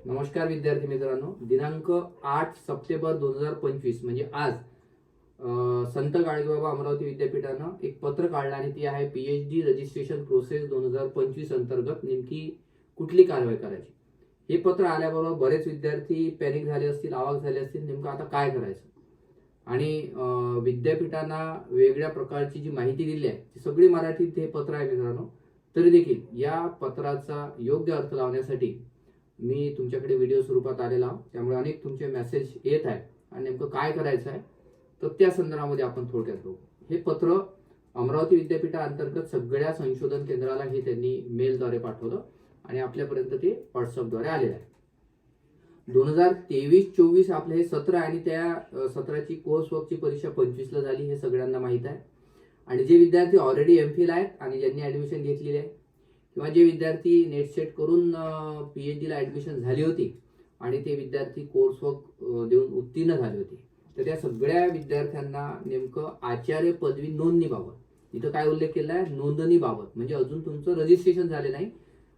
नमस्कार विद्यार्थी मित्रांनो, दिनांक 8 सप्टेंबर 2025 म्हणजे आज संत गाडगेबाबा अमरावती विद्यापीठानं एक पत्र काढलं आणि ती आहे PhD रजिस्ट्रेशन प्रोसेस 2025 अंतर्गत नेमकी कुठली कारवाई करायची. हे पत्र आल्याबरोबर बरेच विद्यार्थी पॅनिक झाले असतील, अवाक झाले असतील, नेमकं आता काय करायचं. आणि विद्यापीठांना वेगळ्या प्रकारची जी माहिती दिली आहे ती सगळी मराठीत हे पत्र आहे मित्रांनो. तरी देखील या पत्राचा योग्य अर्थ लावण्यासाठी मी तुमच्याकडे व्हिडिओ स्वरूपात आलेला आहोत. त्यामुळे अनेक तुमचे मेसेज येत आहेत आणि नेमकं काय करायचं आहे तर त्या संदर्भामध्ये आपण थोडक्यात बघू. हे पत्र अमरावती विद्यापीठाअंतर्गत सगळ्या संशोधन केंद्राला हे त्यांनी मेलद्वारे पाठवलं आणि आपल्यापर्यंत ते व्हॉट्सअपद्वारे आलेलं आहे. 2023-24 आपलं हे सत्र आणि त्या सत्राची कोर्स वर्कची परीक्षा 25 ला झाली हे सगळ्यांना माहीत आहे. आणि जे विद्यार्थी ऑलरेडी MPhil आहेत आणि ज्यांनी ऍडमिशन घेतलेली आहे किंवा जे विद्यार्थी नेट सेट करून PhD ला ऍडमिशन झाली होती आणि ते विद्यार्थी कोर्स वर्क देऊन उत्तीर्ण झाले होते, तर त्या सगळ्या विद्यार्थ्यांना नेमकं आचार्य पदवी नोंदणीबाबत इथं काय उल्लेख केला आहे, नोंदणीबाबत. म्हणजे अजून तुमचं रजिस्ट्रेशन झाले नाही,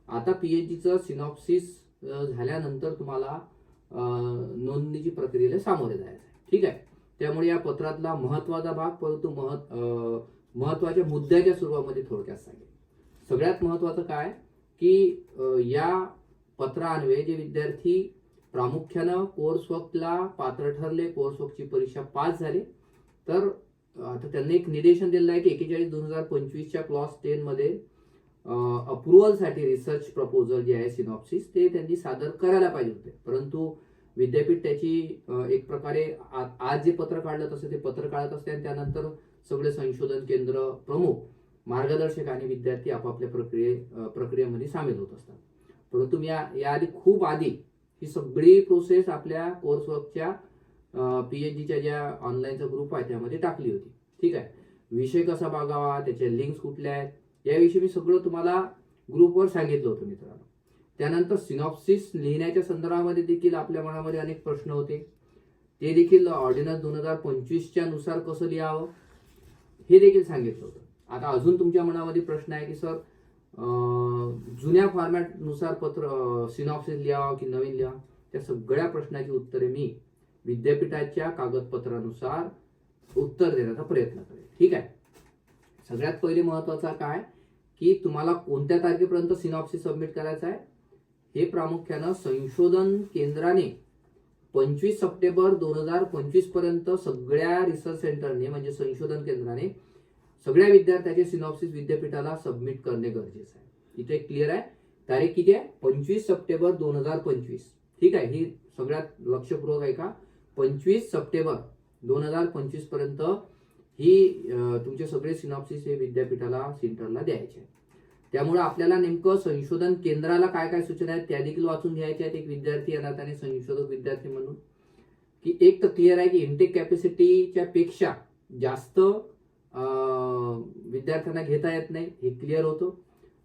आता PhDचं सिनॉप्सिस झाल्यानंतर तुम्हाला नोंदणीची प्रक्रियेला सामोरे जायचं आहे. ठीक आहे. त्यामुळे या पत्रातला महत्वाचा भाग, परंतु महत्वाच्या मुद्द्याच्या स्वरूपामध्ये थोडक्यात सांगेल. सगळ्यात महत्वाचं काय की या पत्रान्वये जे विद्यार्थी प्रामुख्यानं कोर्स वर्कला पात्र ठरले, कोर्स वर्कची परीक्षा पास झाले, तर आता त्यांनी एक निर्देशन दिलेलं आहे की 41/2025च्या क्लॉज 10 मध्ये अप्रुव्हलसाठी रिसर्च प्रपोजल जे आहे सिनॉप्सिस ते त्यांनी सादर करायला पाहिजे होते. परंतु विद्यापीठ त्याची एक प्रकारे आज जे पत्र काढलं तसं ते पत्र काढत असते आणि त्यानंतर सगळे संशोधन केंद्र प्रमुख, मार्गदर्शक आणि विद्यार्थी आपापल्या प्रक्रियेमध्ये सामील होत असतात. परंतु मी याआधी खूप आधी ही सगळी प्रोसेस आपल्या कोर्स वर्कच्या PhDच्या ज्या ऑनलाईनचा ग्रुप आहे त्यामध्ये टाकली होती. ठीक आहे. विषय कसा बघावा, त्याच्या लिंक्स कुठल्या आहेत याविषयी मी सगळं तुम्हाला ग्रुपवर सांगितलं होतं मित्रांनो. त्यानंतर सिनॉप्सिस लिहिण्याच्या संदर्भामध्ये देखील आपल्या मनामध्ये अनेक प्रश्न होते. ते देखील ऑर्डिनन्स 2025च्या नुसार कसं लिहावं हे देखील सांगितलं होतं. आता अजून तुमच्या मनामध्ये प्रश्न आहे की सर जुन्या फॉर्मॅट नुसार पत्र सिनॉप्सिस लिहावा की नवीन लिहावा, त्या सगळ्या प्रश्नाची उत्तरे मी विद्यापीठाच्या कागदपत्रानुसार उत्तर देण्याचा प्रयत्न करेन. ठीक आहे. सगळ्यात पहिले महत्वाचा काय की तुम्हाला कोणत्या तारखेपर्यंत सिनॉप्सिस सबमिट करायचा आहे. हे प्रामुख्यानं संशोधन केंद्राने 25 सप्टेंबर 2025 पर्यंत सगळ्या रिसर्च सेंटरने म्हणजे संशोधन केंद्राने सगळ्या विद्यार्थ्याचे सिनॉप्सिस विद्यापीठाला सबमिट करणे गरजेचं आहे. इथे क्लिअर आहे. तारीख किती आहे, 25 सप्टेंबर 2025. ठीक आहे. ही सगळ्यात लक्षपूर्वक आहे का, 25 सप्टेंबर 2025 पर्यंत ही तुमचे सगळे सिनॉप्सिस हे विद्यापीठाला सेंटरला द्यायचे आहे. त्यामुळे आपल्याला नेमकं संशोधन केंद्राला काय काय सूचना आहेत त्या देखील वाचून घ्यायच्या आहेत एक विद्यार्थी अनाथाने संशोधक विद्यार्थी म्हणून. की एक तर क्लिअर आहे की इंटेक कॅपॅसिटीच्या पेक्षा जास्त विद्यार्थ्यांना घेता येत नाही, हे क्लिअर होतं.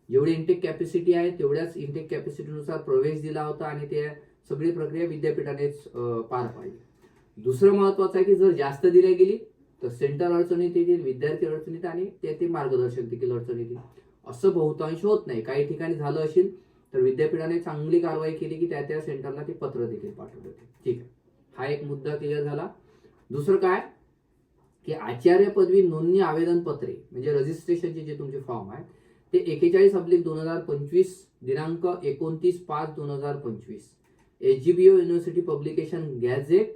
जेवढी इंटेक कॅपॅसिटी आहे तेवढ्याच इंटेक कॅपॅसिटीनुसार प्रवेश दिला होता आणि ते सगळी प्रक्रिया विद्यापीठानेच पार पाडली. दुसरं महत्वाचं आहे की जर जास्त दिली गेली तर सेंटर अडचणीत येतील, विद्यार्थी अडचणीत आणि ते मार्गदर्शक देखील अडचणीत येतील. असं बहुतांश होत नाही. काही ठिकाणी झालं असेल तर विद्यापीठाने चांगली कारवाई केली की त्या सेंटरला ते पत्र देखील पाठवले होते. ठीक आहे. हा एक मुद्दा क्लिअर झाला. दुसरं काय की आचार्य पदवी नोंदणी आवेदन पत्रे म्हणजे रजिस्ट्रेशनचे जे तुमचे फॉर्म आहेत ते 41/2025 दिनांक 29/5/2025 SGBO university publication gadget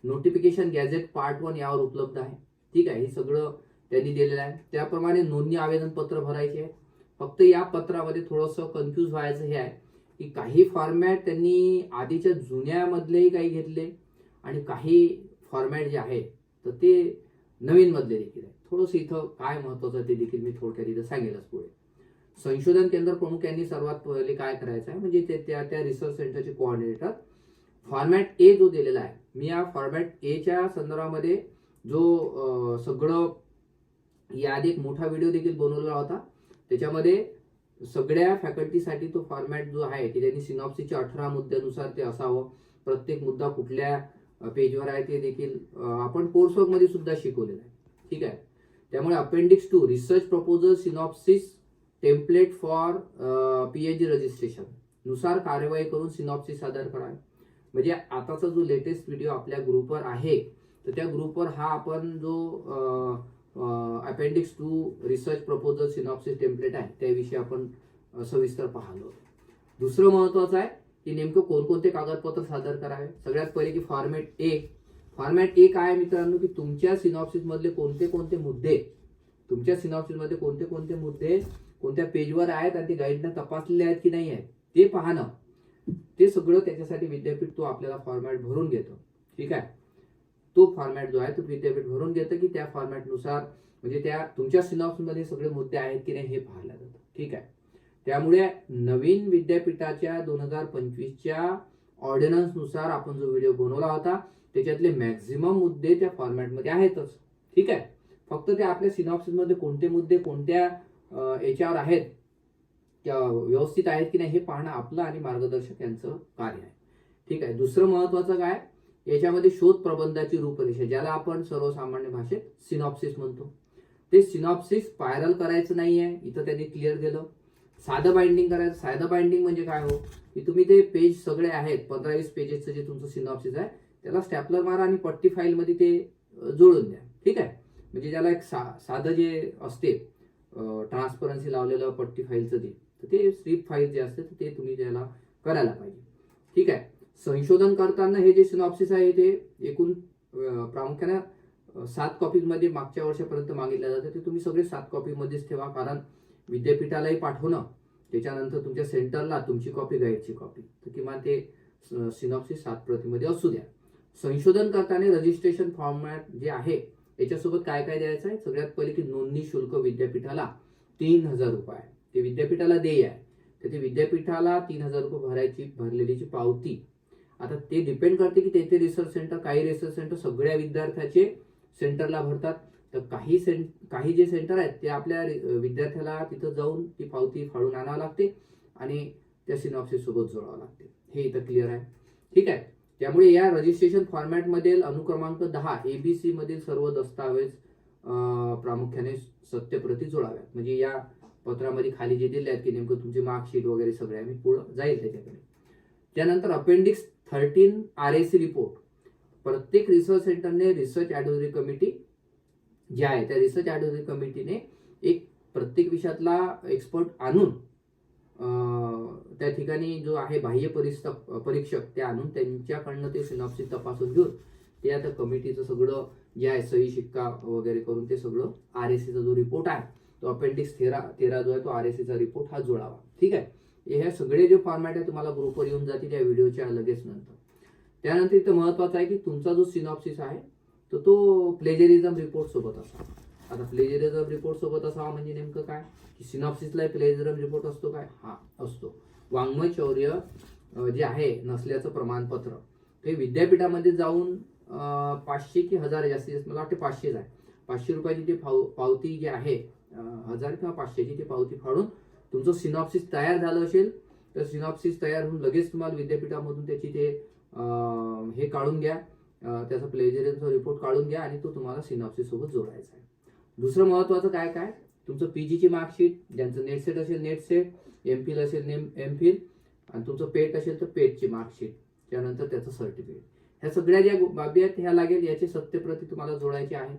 notification gadget part 1 यावर उपलब्ध आहे. ठीक आहे. हे सगळं त्यांनी दिलेलं आहे. त्याप्रमाणे नोंदणी आवेदन पत्र भरायचे आहे. फक्त या पत्रामध्ये थोडंसं कन्फ्यूज व्हायचं हे आहे की काही फॉर्मॅट त्यांनी आधीच्या जुन्यामधलेही काही घेतले आणि काही फॉर्मॅट जे आहे तर ते नवीन मधले देखील आहे. थोडंसं इथं काय महत्वाचं ते देखील मी थोडक्यात इथं सांगेलच पुढे. संशोधन केंद्र प्रमुख यांनी सर्वात पहिले काय करायचं आहे म्हणजे ते त्या रिसर्च सेंटरचे कोऑर्डिनेटर फॉर्मॅट A जो दिलेला आहे, मी या फॉर्मॅट A च्या संदर्भामध्ये जो सगळं याआधी एक मोठा व्हिडिओ देखील बनवलेला होता. त्याच्यामध्ये सगळ्या फॅकल्टीसाठी तो फॉर्मॅट जो आहे की त्यांनी सिनॉप्सिसच्या 18 मुद्द्यानुसार ते असावं. प्रत्येक मुद्दा कुठल्या पेजवर आहे ते देखील आपण कोर्स वर्क मध्ये सुद्धा शिकवलेलं आहे. ठीक आहे. त्यामुळे appendix 2 research proposal synopsis template for PhD registration नुसार कार्यवाही करून सिनॉप्सिस सादर करावे. म्हणजे आताचा जो लेटेस्ट व्हिडिओ आपल्या ग्रुपवर आहे, तर त्या ग्रुपवर हा आपण जो appendix 2 research proposal synopsis template आहे त्याविषयी आपण सविस्तर पाहिलो. दुसरं महत्वाचं आहे की नेमकं कोणकोणते कागदपत्र सादर करावे. सगळ्यात पहिले की फॉर्मॅट ए. फॉर्मॅट ए काय आहे मित्रांनो, की तुमच्या सिनॉप्सिस मधले कोणते कोणते मुद्दे, तुमच्या सिनॉप्सिस मध्ये कोणते कोणते मुद्दे कोणत्या पेजवर आहेत आणि ते गाईडनं तपासलेले आहेत की नाही आहेत ते पाहणं. ते सगळं त्याच्यासाठी विद्यापीठ तो आपल्याला फॉर्मॅट भरून घेतो. ठीक आहे. तो फॉर्मॅट जो आहे तो विद्यापीठ भरून घेतं की त्या फॉर्मॅटनुसार म्हणजे त्या तुमच्या सिनॉप्सिस मध्ये सगळे मुद्दे आहेत की नाही हे पाहायला जातं. ठीक आहे. त्यामुळे नवीन विद्यापीठाच्या 2025च्या ऑर्डिनन्सनुसार आपण जो व्हिडिओ बनवला होता त्याच्यातले मॅक्झिमम मुद्दे त्या फॉर्मॅटमध्ये आहेतच. ठीक आहे. फक्त ते आपल्या सिनॉप्सिस मध्ये कोणते मुद्दे कोणत्या याच्यावर आहेत, व्यवस्थित आहेत की नाही हे पाहणं आपलं आणि मार्गदर्शक यांचं कार्य आहे. ठीक आहे. दुसरं महत्वाचं काय, याच्यामध्ये शोध प्रबंधाची रूपरेषा, ज्याला आपण सर्वसामान्य भाषेत सिनॉप्सिस म्हणतो, ते सिनॉप्सिस स्पायरल करायचं नाहीये. इथं त्यांनी क्लिअर केलं. साधं बाइंडिंग करायचं. साधं बाइंडिंग म्हणजे काय हो, की तुम्ही ते पेज सगळे आहेत 15-20 पेजेसचं जे तुमचं सिनॉप्सिस आहे त्याला स्टॅपलर मारा आणि पट्टी फाईल मध्ये ते जोडून द्या. ठीक आहे. म्हणजे ज्याला एक साधं जे असते ट्रान्सपरन्सी लावलेलं पट्टी फाईलचं ते स्ट्रीप फाईल जे असते ते तुम्ही त्याला करायला पाहिजे. ठीक आहे. संशोधन करताना हे जे सिनॉप्सिस आहे ते एकूण प्रामुख्याने 7 कॉपीमध्ये मागच्या वर्षापर्यंत मागितलं जातं. ते तुम्ही सगळे 7 कॉपीमध्येच ठेवा, कारण विद्यापीठालाही पाठवणं, त्याच्यानंतर तुमच्या सेंटरला तुमची कॉपी, गाईडची कॉपी, तर किमान ते सिनॉप्सिस 7 प्रतीमध्ये असू द्या. संशोधन करताना रजिस्ट्रेशन फॉर्मॅट जे आहे याच्यासोबत काय काय द्यायचं आहे. सगळ्यात पहिले की नोंदणी शुल्क विद्यापीठाला 3000 रुपये आहे. ते विद्यापीठाला देय आहे. तर ते विद्यापीठाला 3000 रुपये भरलेलीची पावती. आता ते डिपेंड करते की ते रिसर्च सेंटर, काही रिसर्च सेंटर सगळ्या विद्यार्थ्याचे सेंटरला भरतात, तर काही जे सेंटर आहेत ते आपल्या विद्यार्थ्याला तिथं जाऊन ती पावती फाडून आणावं लागते आणि त्या सिनॉप्सिस सोबत जोडावं लागते. हे इथं क्लिअर आहे. ठीक आहे. त्यामुळे या रजिस्ट्रेशन फॉर्मॅट मधील अनुक्रमांक 10 ABC मधील सर्व दस्तावेज प्रामुख्याने सत्यप्रती जोडाव्यात. म्हणजे या पत्रामध्ये खाली जे दिले आहेत की नेमकं तुमची मार्कशीट वगैरे सगळे मी पुढं जाईल त्याच्याकडे. त्यानंतर अपेंडिक्स 13 RAC रिपोर्ट. प्रत्येक रिसर्च सेंटरने रिसर्च ॲडव्हायझरी कमिटी जी आहे त्या रिसर्च ॲडव्हायझरी कमिटीने एक प्रत्येक विषयातला एक्सपर्ट आणून त्या ठिकाणी जो आहे बाह्य परीक्षक ते आणून त्यांच्याकडनं ते सिनॉप्सिस तपासून घेऊन ते आता कमिटीचं सगळं जे आहे सही शिक्का वगैरे करून ते सगळं RACचा जो रिपोर्ट आहे तो अपेंडिक्स 13 जो आहे तो RACचा रिपोर्ट हा जोडावा. ठीक आहे. हे सगळे जे फॉर्मॅट आहे तुम्हाला ग्रुपवर येऊन जातील त्या व्हिडिओच्या लगेच नंतर. त्यानंतर इथं महत्वाचं आहे की तुमचा जो सिनॉप्सिस आहे तर तो प्लेजरिझम रिपोर्ट सोबत असावा. आता प्लेजरिझम रिपोर्ट सोबत असावा म्हणजे नेमकं काय, की सिनॉप्सिसला प्लेजरिझम रिपोर्ट असतो काय, हा असतो. वाङ्मय शौर्य जे आहे नसल्याचं प्रमाणपत्र ते विद्यापीठामध्ये जाऊन 500 की 1000 जास्तीत मला वाटते 500 आहे. 500 रुपयाची ते पावती जी आहे 1000 किंवा 500ची ती पावती फाडून तुमचं सिनॉप्सिस तयार झालं असेल तर सिनॉप्सिस तयार होऊन लगेच तुम्हाला विद्यापीठामधून त्याची ते हे काढून घ्या, त्याचा प्लेजरिझमचा रिपोर्ट काढून घ्या आणि तो तुम्हाला सिनॉप्सिस सोबत जोडायचा आहे. दुसरं महत्वाचं काय तुमचं पीजीची मार्कशीट, ज्यांचं नेट सेट असेल नेट सेट, एमफिल असेल एमफिल, आणि तुमचं पेट असेल तर पेटची मार्कशीट, त्यानंतर त्याचं सर्टिफिकेट. ह्या सगळ्या ज्या बाबी आहेत ह्या लागेल. याची सत्यप्रती तुम्हाला जोडायची आहे.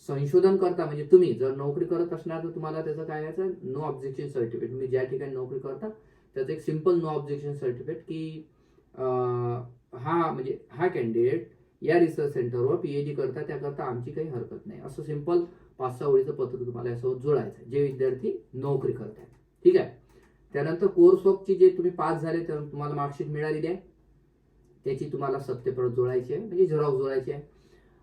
संशोधन करता म्हणजे तुम्ही जर नोकरी करत असणार तर तुम्हाला त्याचं काय यायचं नो ऑब्जेक्शन सर्टिफिकेट. तुम्ही ज्या ठिकाणी नोकरी करता त्याचं एक सिंपल नो ऑब्जेक्शन सर्टिफिकेट की हा कॅन्डिडेट या रिसर्च सेंटरवर PhD करता, त्याकरता आमची काही हरकत नाही, असं सिंपल 5-6 ओळीचं पत्र तुम्हाला यासोबत जोडायचं आहे जे विद्यार्थी नोकरी करत आहेत. ठीक आहे. त्यानंतर कोर्स वर्कची जे तुम्ही पास झाले तर तुम्हाला मार्कशीट मिळालेली आहे त्याची तुम्हाला सत्यप्रत जोडायची आहे, म्हणजे झेरॉक्स जोडायची आहे.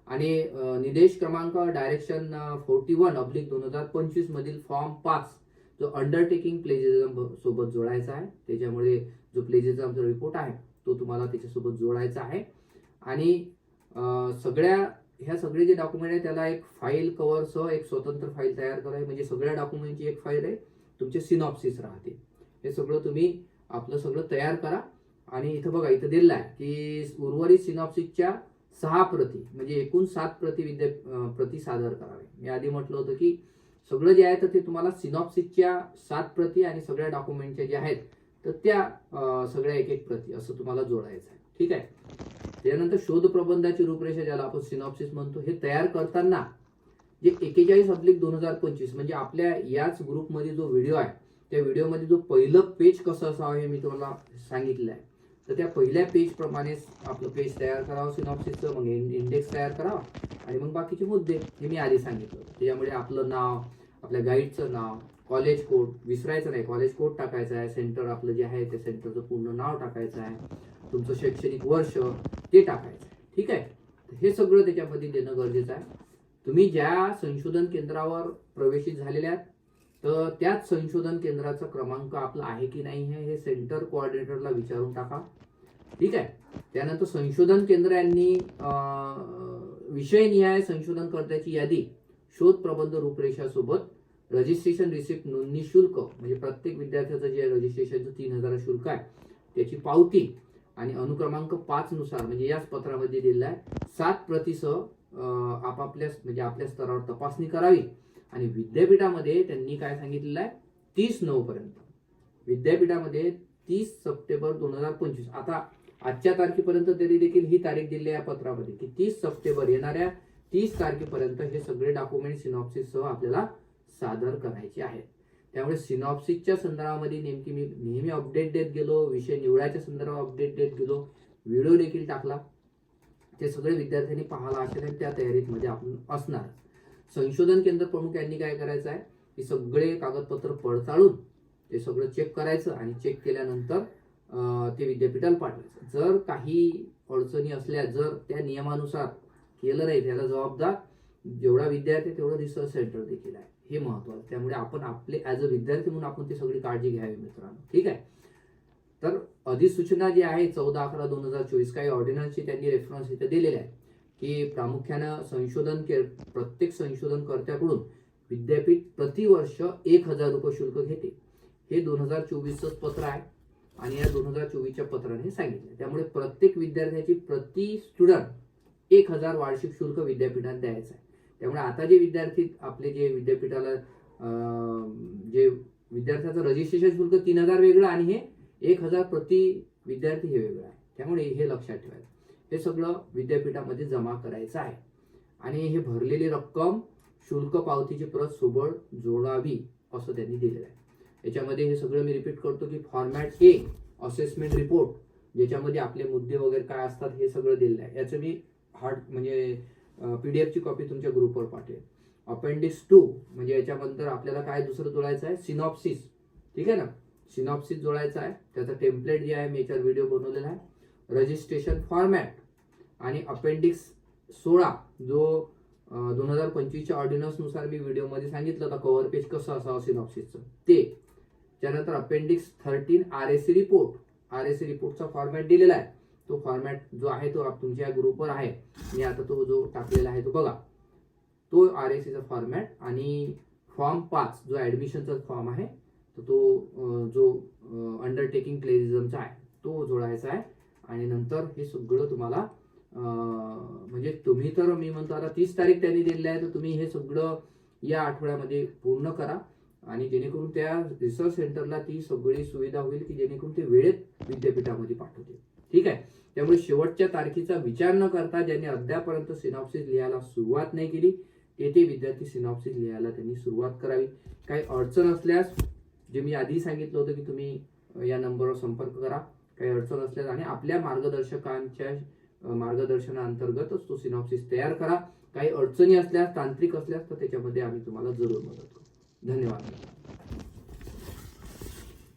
आणि निदेश क्रमांक डायरेक्शन 41/2025 मधील फॉर्म 5 जो अंडरटेकिंग प्लेजरिझम सोबत जोडायचा आहे. त्याच्यामुळे जो प्लेजरिझमचा रिपोर्ट आहे तो तुम्हाला त्याच्यासोबत जोडायचा आहे. आणि ह्या सगळे जे डॉक्युमेंट आहे त्याला एक फाईल कव्हरसह एक स्वतंत्र फाईल तयार करायची. म्हणजे सगळ्या डॉक्युमेंटची एक फाईल आहे, तुमचे सिनॉप्सिस राहते. हे सगळं तुम्ही आपलं सगळं तयार करा. आणि इथं बघा इथं दिलेलं आहे की उर्वरित सिनॉप्सिसच्या 6 प्रती म्हणजे एकूण 7 प्रती सादर करावे. मी आधी म्हटलं होतं की सगळं जे आहे तर ते तुम्हाला सिनॉप्सिसच्या 7 प्रती आणि सगळ्या डॉक्युमेंटच्या जे आहेत तर त्या सगळ्या एक एक प्रती असं तुम्हाला जोडायचं आहे. ठीक आहे. त्यानंतर शोध प्रबंधाची रूपरेषा, ज्याला आपण सिनॉप्सिस म्हणतो, हे तयार करताना जे 41/2025 म्हणजे आपल्या याच ग्रुपमध्ये जो व्हिडिओ आहे, त्या व्हिडिओमध्ये जो पहिलं पेज कसं असावं हे मी तुम्हाला सांगितलं आहे. तर त्या पहिल्या पेज प्रमाणेच आपलं पेज तयार करावं सिनॉप्सिसचं, मग इंडेक्स तयार करावा आणि मग बाकीचे मुद्दे हे मी आधी सांगितलं. त्याच्यामुळे आपलं नाव, आपल्या गाईडचं नाव, कॉलेज कोड विसरायचं नाही, कॉलेज कोड टाकायचं आहे, सेंटर आपलं जे आहे त्या सेंटरचं पूर्ण नाव टाकायचं आहे, तुमचं शैक्षणिक वर्ष ते टाकायचं आहे. ठीक आहे. हे सगळं त्याच्यामध्ये देणं गरजेचं आहे. तुम्ही ज्या संशोधन केंद्रावर प्रवेशित झालेले आहात तर त्याच संशोधन केंद्राचा क्रमांक आपला आहे की नाही हे सेंटर कोऑर्डिनेटरला विचारून टाका. ठीक आहे. त्यानंतर संशोधन केंद्र यांनी विषयनिहाय संशोधनकर्त्याची यादी, शोध प्रबंध रूपरेषा सोबत रजिस्ट्रेशन रिसिप्ट, नोंदणी शुल्क म्हणजे प्रत्येक विद्यार्थ्याचं जे रजिस्ट्रेशनचं 3000 शुल्क आहे त्याची पावती आणि अनुक्रमांक 5 नुसार म्हणजे याच पत्रामध्ये दिलेला आहे 7 प्रतीसह आपापल्या म्हणजे आपल्या स्तरावर तपासणी करावी. आणि विद्यापीठामध्ये त्यांनी काय सांगितलेलं आहे 30/9 पर्यंत, विद्यापीठामध्ये 30 सप्टेंबर 2025, आता आजच्या तारखेपर्यंत तरी देखील ही तारीख दिली आहे पत्रामध्ये की 30 सप्टेंबर येणाऱ्या 30 तारखेपर्यंत हे सगळे डॉक्युमेंट सिनॉप्सिससह आपल्याला सादर करायचे आहेत. त्यामुळे सिनॉप्सिसच्या संदर्भामध्ये नेमकी मी नेहमी अपडेट देत गेलो, विषय निवडायच्या संदर्भात अपडेट देत गेलो, व्हिडिओ देखील टाकला. ते सगळे विद्यार्थ्यांनी पाहायला असेल त्या तयारीमध्ये आपण असणार. संशोधन केंद्र प्रमुख यांनी काय करायचं आहे की सगळे कागदपत्र पडताळून ते सगळं चेक करायचं आणि चेक केल्यानंतर ते विद्यापीठाला पाठवायचं. जर काही अडचणी असल्या, जर त्या नियमानुसार केलं नाही त्याला जबाबदार जेवढा विद्यार्थी तेवढं रिसर्च सेंटर देखील आहे, हे महत्वाचं. त्यामुळे आपण आपले ॲज अ विद्यार्थी म्हणून आपण ती सगळी काळजी घ्यावी मित्रांनो. ठीक आहे. तर अधिसूचना जी आहे 14/11/2024 काही ऑर्डिनन्सची त्यांनी रेफरन्स इथे दिलेले आहे की प्रामुख्यानं प्रत्येक संशोधनकर्त्याकडून विद्यापीठ प्रतिवर्ष 1000 रुपये शुल्क घेते. हे 2024चं पत्र आहे आणि या 2024च्या पत्राने सांगितलं. त्यामुळे प्रत्येक विद्यार्थ्याची प्रति स्टुडंट 1000 वार्षिक शुल्क विद्यापीठात द्यायचं आहे. त्यामुळे आता जे विद्यार्थी आपले जे विद्यापीठाला जे विद्यार्थ्याचं रजिस्ट्रेशन शुल्क 3000 वेगळं आणि हे 1000 प्रति विद्यार्थी हे वेगळं आहे. त्यामुळे हे लक्षात ठेवायचं. हे सगळं विद्यापीठामध्ये जमा करायचं आहे आणि हे भरलेली रक्कम शुल्क पावतीची प्रत सोबत जोडावी असं त्यांनी दिलेलं आहे. याच्यामध्ये हे सगळं मी रिपीट करतो की फॉर्मॅट ए असेसमेंट रिपोर्ट, ज्याच्यामध्ये आपले मुद्दे वगैरे काय असतात हे सगळं दिलेलं आहे. याचं मी PDF ची कॉपी तुमच्या ग्रुपवर पाठवेल. अपेंडिक्स 2 म्हणजे याच्यानंतर आपल्याला काय दुसरं जोडायचं आहे सिनॉप्सिस. ठीक आहे ना, सिनॉप्सिस जोडायचा आहे. त्याचा टेम्पलेट जे आहे मी याच्यावर व्हिडिओ बनवलेला आहे. रजिस्ट्रेशन फॉर्मॅट आणि अपेंडिक्स 16 जो 2025च्या ऑर्डिनन्सनुसार मी व्हिडिओमध्ये सांगितलं होतं कव्हर पेज कसं असावं सिनॉप्सिसचं ते. त्यानंतर अपेंडिक्स 13 RSC रिपोर्ट, RSC रिपोर्टचा फॉर्मॅट दिलेला आहे. तो फॉर्मॅट जो आहे तो तुमच्या ग्रुपवर आहे. मी आता तो जो टाकलेला आहे तो बघा, तो RSCचा फॉर्मॅट. आणि फॉर्म 5 जो ऍडमिशनचा फॉर्म आहे तो जो अंडरटेकिंग प्लेजरिझमचा आहे तो जोडायचा आहे. आणि नंतर हे सगळं तुम्हाला म्हणजे तुम्ही तर मी म्हणतो आता 30 तारीख त्यांनी दिलेली आहे तर तुम्ही हे सगळं या आठवड्यामध्ये पूर्ण करा आणि जेणेकरून त्या रिसर्च सेंटरला ती सगळी सुविधा होईल की जेणेकरून ते वेळेत विद्यापीठामध्ये पाठवतील. ठीक आहे. त्यामुळे शेवटच्या तारखेचा विचार न करता ज्यांनी अद्यापर्यंत सिनॉप्सिस लिहायला सुरुवात नाही केली ते विद्यार्थी सिनॉप्सिस लिहायला त्यांनी सुरुवात करावी. काही अडचण असल्यास जे मी आधी सांगितलं होतं की तुम्ही या नंबरवर संपर्क करा काही अडचण असल्यास आणि आपल्या मार्गदर्शकांच्या मार्गदर्शनाअंतर्गतच तो सिनॉप्सिस तयार करा. काही अडचणी असल्यास तांत्रिक असल्यास तर त्याच्यामध्ये आम्ही तुम्हाला जरूर मदत करू. धन्यवाद.